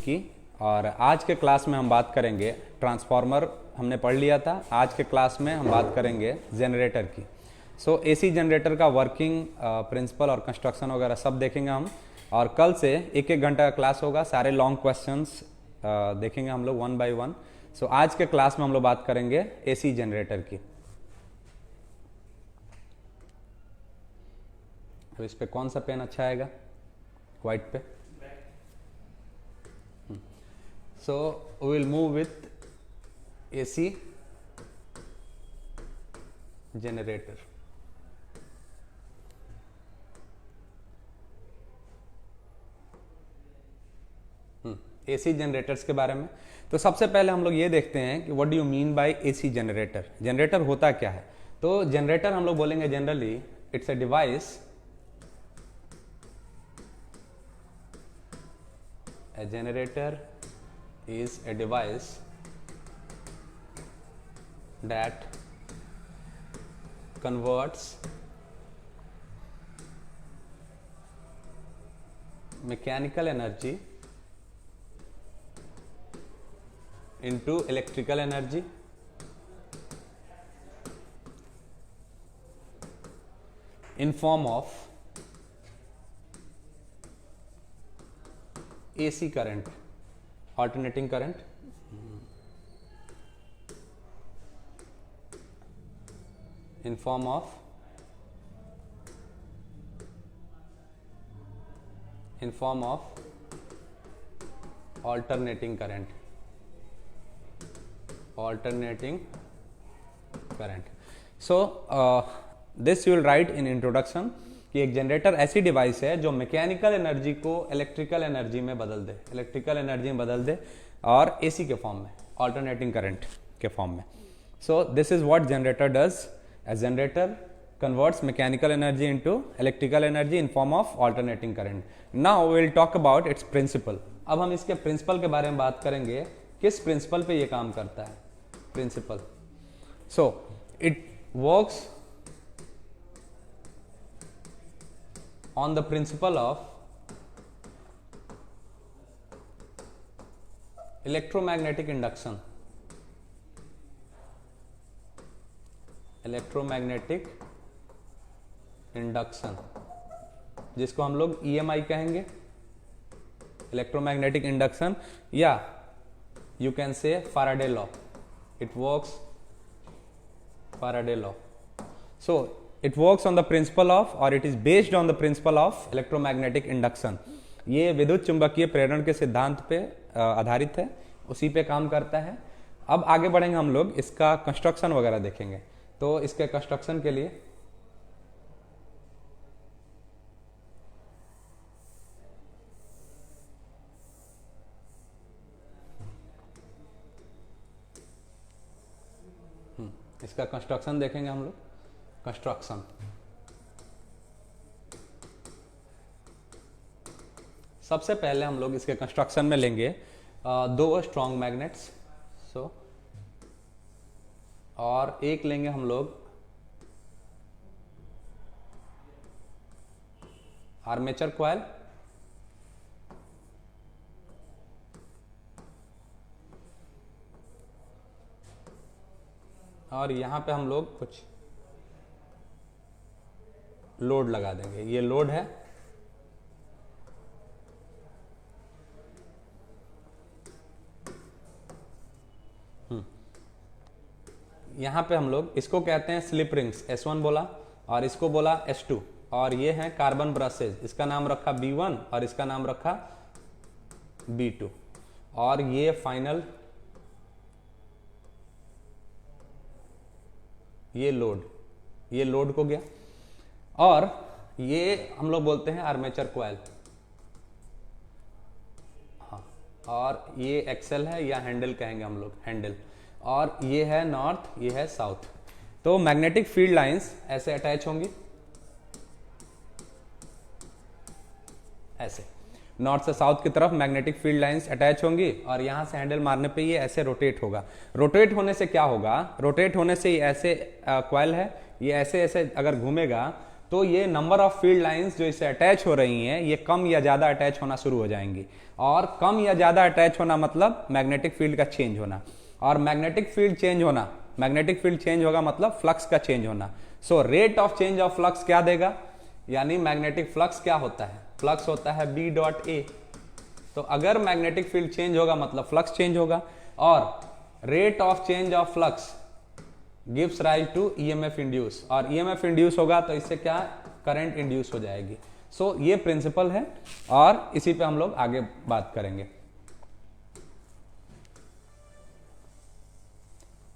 की। और आज के क्लास में हम बात करेंगे ट्रांसफार्मर, हमने पढ़ लिया था। आज के क्लास में हम बात करेंगे जनरेटर की। सो एसी जनरेटर का वर्किंग प्रिंसिपल और कंस्ट्रक्शन वगैरह सब देखेंगे हम। और कल से एक एक घंटा का क्लास होगा, सारे लॉन्ग क्वेश्चंस देखेंगे हम लोग वन बाय वन। सो आज के क्लास में हम लोग बात करेंगे एसी जनरेटर की। अब इस पे कौन सा पेन अच्छा आएगा? व्हाइट पे। So we will move with AC generator. AC generators के बारे में तो सबसे पहले हम लोग ये देखते हैं कि what do you mean by AC generator. Generator होता क्या है? तो जनरेटर हम लोग बोलेंगे generally it's a device, a generator is a device that converts mechanical energy into electrical energy in form of AC current, alternating current, in form of alternating current, so this you will write in introduction कि एक generator ऐसी device है जो mechanical energy को electrical energy में बदल दे, और AC के फॉर्म में, ऑल्टरनेटिंग करंट के फॉर्म में। So this is what generator does. A generator converts mechanical energy into electrical energy in form of alternating current. Now we will talk about its principle. अब हम इसके principal के बारे में बात करेंगे, किस प्रिंसिपल पे ये काम करता है। Principle, so it works on the principle of electromagnetic induction, जिसको हम लोग EMI कहेंगे, इलेक्ट्रोमैग्नेटिक इंडक्शन, या you can say Faraday law. It works Faraday law. So it works on the principle of, or it is based on the principle of electromagnetic induction. ये विद्युत चुंबकीय प्रेरण के सिद्धांत पे आधारित है, उसी पे काम करता है। अब आगे बढ़ेंगे हम लोग, इसका कंस्ट्रक्शन वगैरह देखेंगे। तो इसके कंस्ट्रक्शन के लिए इसका कंस्ट्रक्शन देखेंगे हम लोग। कंस्ट्रक्शन, सबसे पहले हम लोग इसके कंस्ट्रक्शन में लेंगे दो स्ट्रॉन्ग मैग्नेट्स, सो और एक लेंगे हम लोग आर्मेचर कॉइल, और यहां पे हम लोग कुछ लोड लगा देंगे। ये लोड है, यहां पे हम लोग इसको कहते हैं स्लिप रिंग्स, S1 बोला, और इसको बोला S2, और ये हैं कार्बन ब्रशेज। इसका नाम रखा B1 और इसका नाम रखा B2, और ये फाइनल ये लोड को गया। और ये हम लोग बोलते हैं आर्मेचर कॉइल, हाँ, और ये एक्सेल है या हैंडल कहेंगे हम लोग, हैंडल, और ये है नॉर्थ, ये है साउथ। तो मैग्नेटिक फील्ड लाइंस ऐसे अटैच होंगी, ऐसे नॉर्थ से साउथ की तरफ मैग्नेटिक फील्ड लाइंस अटैच होंगी, और यहां से हैंडल मारने पे ये ऐसे रोटेट होगा। रोटेट होने से क्या होगा? रोटेट होने से ये ऐसे कॉइल है, ये ऐसे ऐसे अगर घूमेगा तो ये नंबर ऑफ फील्ड लाइंस जो इससे अटैच हो रही हैं ये कम या ज्यादा अटैच होना शुरू हो जाएंगी, और कम या ज्यादा अटैच होना मतलब मैग्नेटिक फील्ड का चेंज होना, और मैग्नेटिक फील्ड चेंज होना, मैग्नेटिक फील्ड चेंज होगा मतलब फ्लक्स का चेंज होना। So rate of change of flux क्या देगा, यानी मैग्नेटिक फ्लक्स क्या होता है, फ्लक्स होता है बी डॉट ए। तो अगर मैग्नेटिक फील्ड चेंज होगा मतलब फ्लक्स चेंज होगा, और rate of change of flux gives rise to EMF induce, और ईएमएफ इंड्यूस होगा तो इससे क्या करंट इंड्यूस हो जाएगी। सो ये प्रिंसिपल है और इसी पे हम लोग आगे बात करेंगे।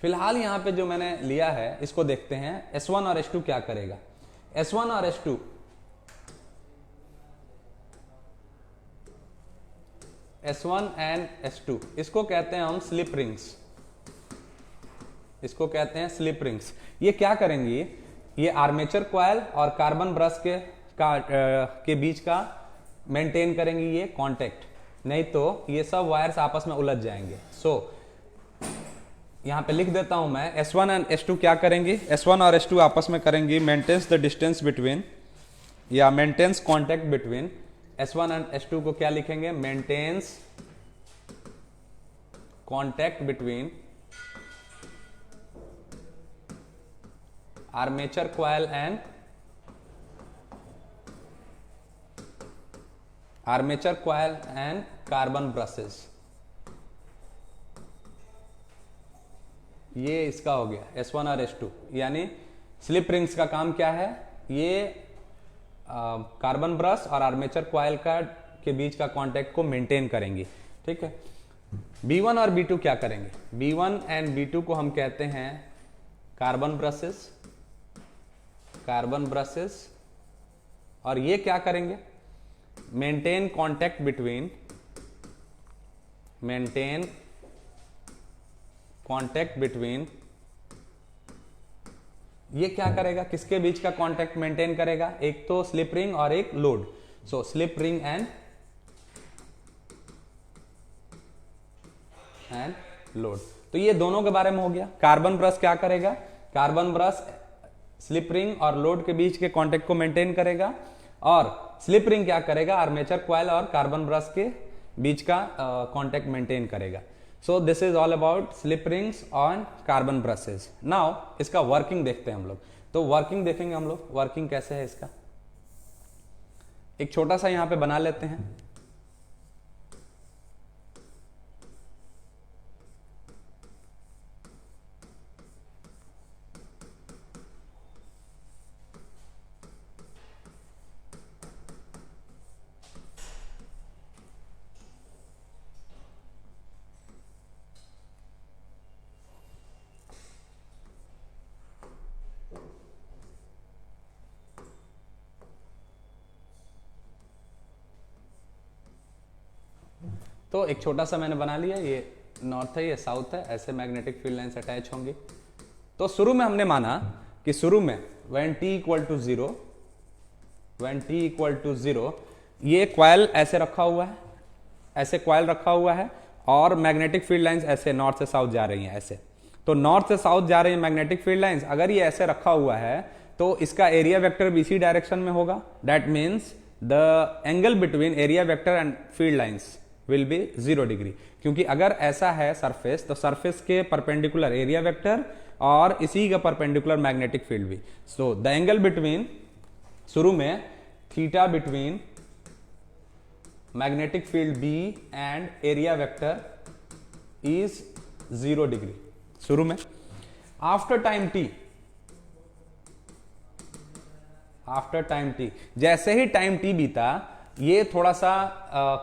फिलहाल यहां पे जो मैंने लिया है इसको देखते हैं S1 और S2 क्या करेगा। S1 और S2 S1 एंड S2 इसको कहते हैं हम स्लिप रिंग्स, इसको कहते हैं स्लिप रिंग्स। ये क्या करेंगी, ये आर्मेचर कॉइल और कार्बन ब्रश के बीच का मेंटेन करेंगी ये कांटेक्ट, नहीं तो ये सब वायर्स आपस में उलझ जाएंगे। सो यहां पे लिख देता हूं मैं, S1 एंड S2 क्या करेंगी, S1 और S2 आपस में करेंगी मेंटेन्स द डिस्टेंस बिटवीन, या maintains contact between. S1 and S2 को क्या लिखेंगे, maintains contact between armature coil and carbon brushes. ये इसका हो गया S1 और S2। यानी स्लिप रिंग्स का काम क्या है, ये कार्बन ब्रश और आर्मेचर कॉइल के बीच का कांटेक्ट को मेंटेन करेंगी। ठीक है, B1 और B2 क्या करेंगे, B1 एंड B2 को हम कहते हैं कार्बन ब्रशेस, और ये क्या करेंगे, मेंटेन कांटेक्ट बिटवीन, ये क्या करेगा, किसके बीच का कांटेक्ट मेंटेन करेगा, एक तो स्लिप रिंग और एक load. So slip ring and load, तो ये दोनों के बारे में हो गया। कार्बन ब्रश क्या करेगा, कार्बन ब्रश स्लिप रिंग और लोड के बीच के कांटेक्ट को मेंटेन करेगा, और स्लिप रिंग क्या करेगा, आर्मेचर कॉइल और कार्बन ब्रश के बीच का कांटेक्ट मेंटेन करेगा। सो this is all about slip rings on carbon brushes. Now इसका वर्किंग देखते हैं हम लोग। तो वर्किंग देखेंगे हम लोग, वर्किंग कैसे है इसका। एक छोटा सा यहां पे बना लेते हैं। तो एक छोटा सा मैंने बना लिया, ये नॉर्थ है ये साउथ है, ऐसे मैग्नेटिक फील्ड लाइंस अटैच होंगी। तो शुरू में हमने माना कि शुरू में when t equal to zero ये कॉइल ऐसे रखा हुआ है, ऐसे कॉइल रखा हुआ है, और मैग्नेटिक फील्ड लाइंस ऐसे नॉर्थ से साउथ जा रही हैं ऐसे। तो नॉर्थ से साउथ जा रही है मैग्नेटिक फील्ड लाइंस, अगर ये ऐसे रखा हुआ है तो इसका एरिया वेक्टर भी इसी डायरेक्शन में होगा। That means the angle between area vector and field lines will be 0 degree, क्योंकि अगर ऐसा है सरफेस तो सरफेस के परपेंडिकुलर एरिया वेक्टर और इसी का परपेंडिकुलर मैग्नेटिक फील्ड भी। सो द एंगल बिटवीन, शुरू में theta between magnetic field B and area vector is 0 degree शुरू में। आफ्टर टाइम t, जैसे ही टाइम t बीता, ये थोड़ा सा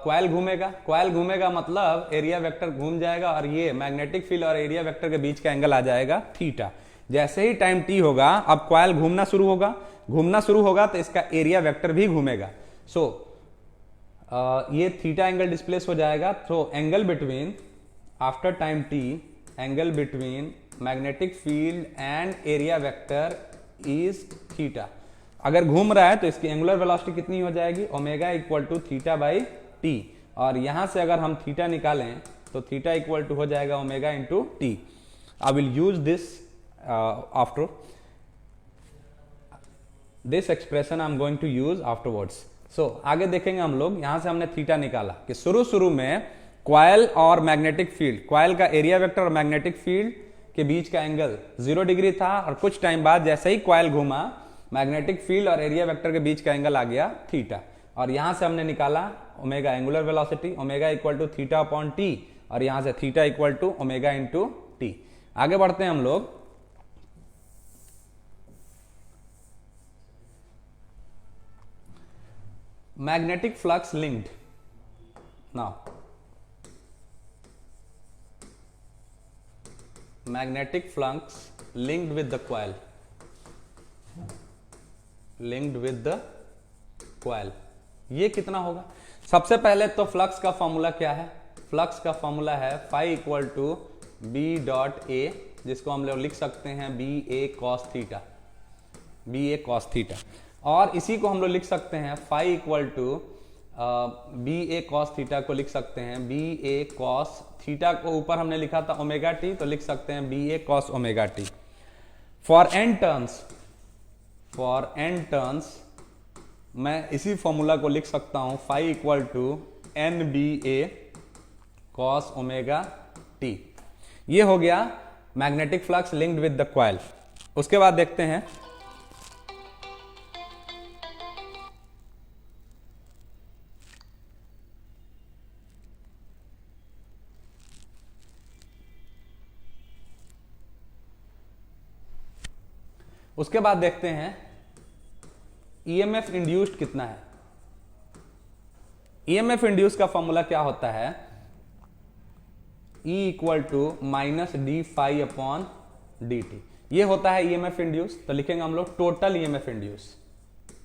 कॉइल घूमेगा मतलब एरिया वेक्टर घूम जाएगा, और ये मैग्नेटिक फील्ड और एरिया वेक्टर के बीच का एंगल आ जाएगा थीटा। जैसे ही टाइम t होगा, अब कॉइल घूमना शुरू होगा तो इसका एरिया वेक्टर भी घूमेगा। सो ये थीटा एंगल डिस्प्लेस हो जाएगा। तो angle between, after time t, angle between magnetic field and area vector is theta. अगर घूम रहा है तो इसकी एंगुलर वेलोसिटी कितनी हो जाएगी, omega equal to theta by t, और यहां से अगर हम थीटा निकालें तो थीटा इक्वल टू हो जाएगा omega into t. I will use this after this expression I am going to use afterwards. आगे देखेंगे हम लोग, यहां से हमने थीटा निकाला कि शुरू में कॉइल और मैग्नेटिक फील्ड, कॉइल का एरिया वेक्टर और मैग्नेटिक फील्ड के बीच का एंगल 0 डिग्री था, और कुछ टाइम बाद जैसे ही कॉइल घूमा, मैग्नेटिक फील्ड और एरिया वेक्टर के बीच का एंगल आ गया थीटा। और यहां से हमने निकाला omega, angular velocity, omega equal to theta upon t, और यहां से theta equal to omega into t. आगे बढ़ते हैं हम लोग। Magnetic flux linked, now magnetic flux linked with the coil, ये कितना होगा? सबसे पहले तो फ्लक्स का फॉर्मूला क्या है? फ्लक्स का फॉर्मूला है phi equal to B dot A, जिसको हम लोग लिख सकते हैं B A cos theta, B A cos theta. और इसी को हम लोग लिख सकते हैं phi equal to B A cos theta को लिख सकते हैं बी ए कॉस थीटा को ऊपर हमने लिखा था ओमेगा टी, तो लिख सकते हैं B A cos omega t. For N turns मैं इसी फॉर्मूला को लिख सकता हूं phi equal to N B A cos omega T. ये हो गया magnetic flux linked with the coil. उसके बाद देखते हैं ईएमएफ इंड्यूस्ड कितना है। ईएमएफ इंड्यूस का फॉर्मूला क्या होता है? E equal to minus d phi upon d t, ये होता है ईएमएफ इंड्यूस। तो लिखेंगे हम लोग total EMF induce,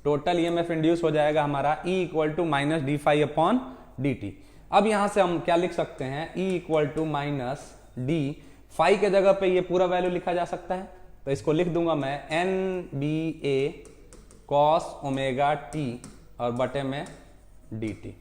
total EMF induce हो जाएगा हमारा E equal to minus d phi upon d t. अब यहां से हम क्या लिख सकते हैं? E equal to minus d, phi के जगह पे ये पूरा वैल्यू लिखा जा सकता है, तो इसको लिख दूंगा मैं N B A cos omega T और बटे में डी टी।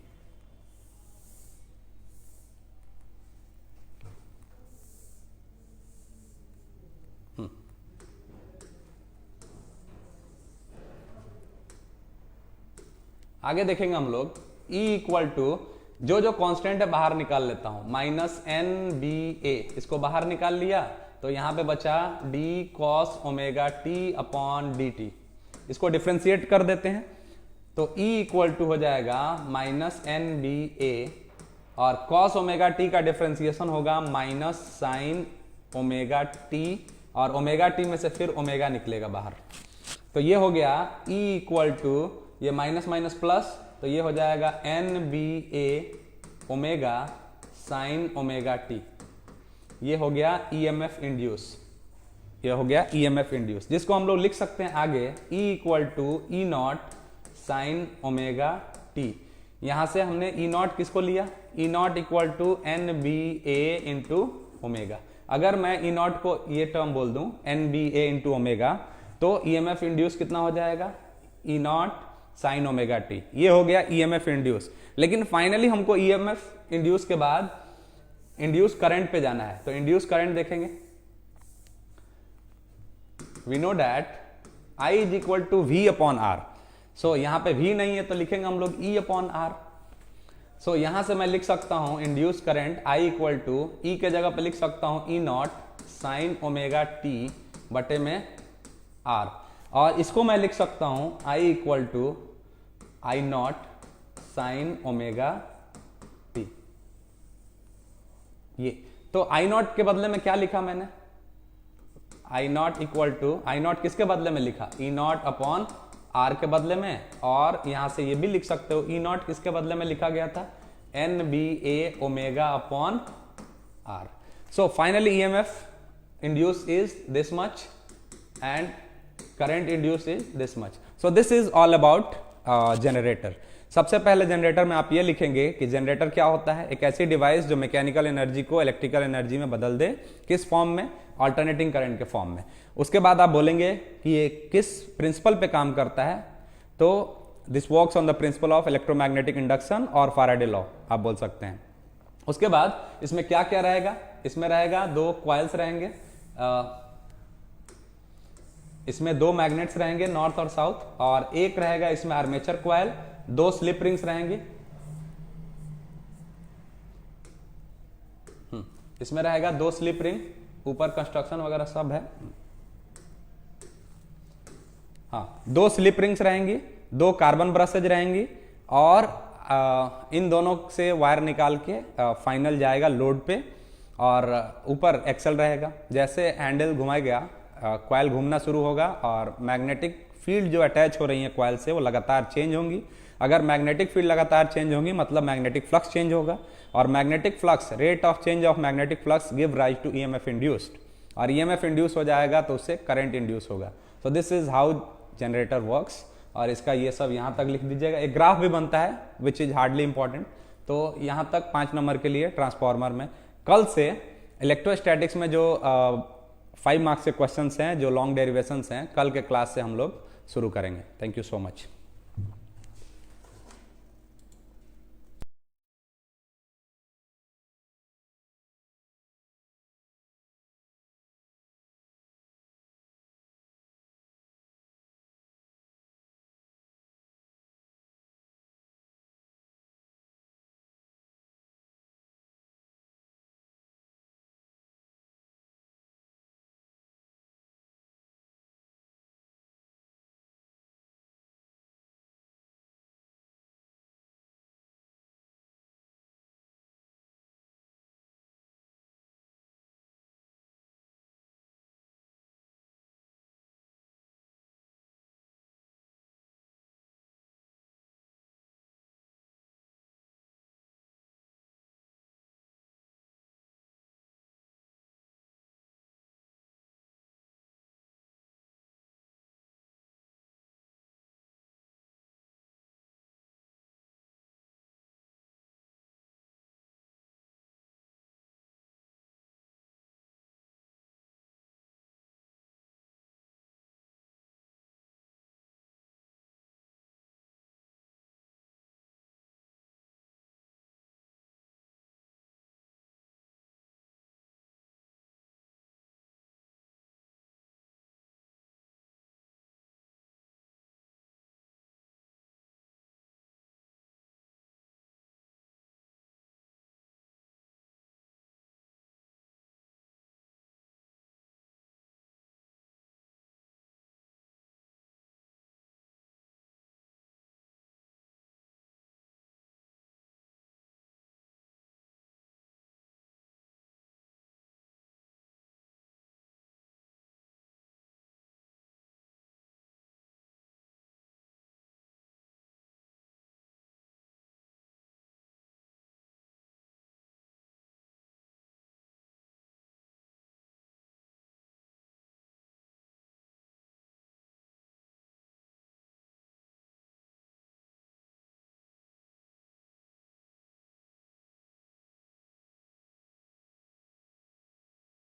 आगे देखेंगे हम लोग E इक्वल टू जो कांस्टेंट है बाहर निकाल लेता हूं, माइनस एन बी ए, इसको बाहर निकाल लिया तो यहां पे बचा D cos omega T upon d T. इसको डिफ्रेंशिएट कर देते हैं तो E इक्वल टू हो जाएगा माइनस एन बी ए, और कॉस ओमेगा टी का डिफ्रेंशिएशन होगा माइनस साइन ओमेगा टी, और ओमेगा टी में से फिर ओमेगा निकलेगा बाहर। तो ये हो गया E इक्वल टू, ये माइनस माइनस प्लस, तो ये हो जाएगा N B A omega sine omega T. ये हो गया ईएमएफ इंड्यूस, ये हो गया ईएमएफ इंड्यूस, जिसको हम लोग लिख सकते हैं आगे E equal to E naught sine omega T. यहां से हमने ई नॉट किसको लिया? E naught equal to N B A into omega. अगर मैं ई नॉट को ये टर्म बोल दूं N B A into omega, तो ईएमएफ इंड्यूस कितना हो जाएगा? E naught sine omega T. ये हो गया ईएमएफ इंड्यूस। लेकिन फाइनली हमको ईएमएफ इंड्यूस के बाद इंड्यूस करंट पे जाना है, तो इंड्यूस करंट देखेंगे। We know that I is equal to V upon R। So यहां पे V नहीं है तो लिखेंगे हम लोग E अपॉन R। सो यहां से मैं लिख सकता हूं induce current I equal to E के जगह पे लिख सकता हूं E not sine omega t बटे में R, और इसको मैं लिख सकता हूं I equal to I not sine omega T. ये तो I नॉट के बदले में क्या लिखा मैंने? I not equal to, I not किसके बदले में लिखा? E नॉट अपॉन R के बदले में, और यहां से ये भी लिख सकते हो E नॉट किसके बदले में लिखा गया था? N B A omega upon R। So finally EMF induce is this much and current induce is this much. So this is all about generator. सबसे पहले जनरेटर में आप ये लिखेंगे कि जनरेटर क्या होता है? एक ऐसी डिवाइस जो मैकेनिकल एनर्जी को इलेक्ट्रिकल एनर्जी में बदल दे। किस फॉर्म में? अल्टरनेटिंग करंट के फॉर्म में। उसके बाद आप बोलेंगे कि ये किस प्रिंसिपल पे काम करता है, तो this works on the principle of electromagnetic induction और फैराडे लॉ आप बोल सकते हैं। उसके बाद इसमें क्या क्या रहेगा? इसमें रहेगा दो कॉइल्स रहेंगे, इसमें दो मैग्नेट्स रहेंगे नॉर्थ और साउथ, और एक रहेगा इसमें आर्मेचर कॉइल 2 स्लिप रिंग्स रहेंगी, इसमें रहेगा 2 स्लिप रिंग, ऊपर कंस्ट्रक्शन वगैरह सब है। हाँ, 2 स्लिप रिंग्स रहेंगी, 2 कार्बन ब्रशेज रहेंगी और इन दोनों से वायर निकाल के फाइनल जाएगा लोड पे और ऊपर एक्सल रहेगा। जैसे हैंडल घुमाएगा कॉइल घूमना शुरू होगा और मैग्नेटिक फील्ड जो अटैच हो रही है कॉइल से वो लगातार चेंज होंगी। अगर मैग्नेटिक फील्ड लगातार चेंज होंगी मतलब मैग्नेटिक फ्लक्स चेंज होगा और magnetic flux, rate of change of magnetic flux give rise to EMF induced और ईएमएफ इंड्यूस हो जाएगा तो उससे करंट इंड्यूस होगा। तो this is how generator works और इसका ये सब यहाँ तक लिख दीजिएगा। एक ग्राफ भी बनता है विच इज हार्डली इंपॉर्टेंट। तो यहाँ तक 5 नंबर के लिए ट्रांसफार्मर में। कल से इलेक्ट्रोस्टैटिक्स में जो 5 मार्क्स के क्वेश्चंस हैं, जो लॉन्ग डेरिवेशंस हैं, कल के क्लास से हम लोग शुरू करेंगे। Thank you so much.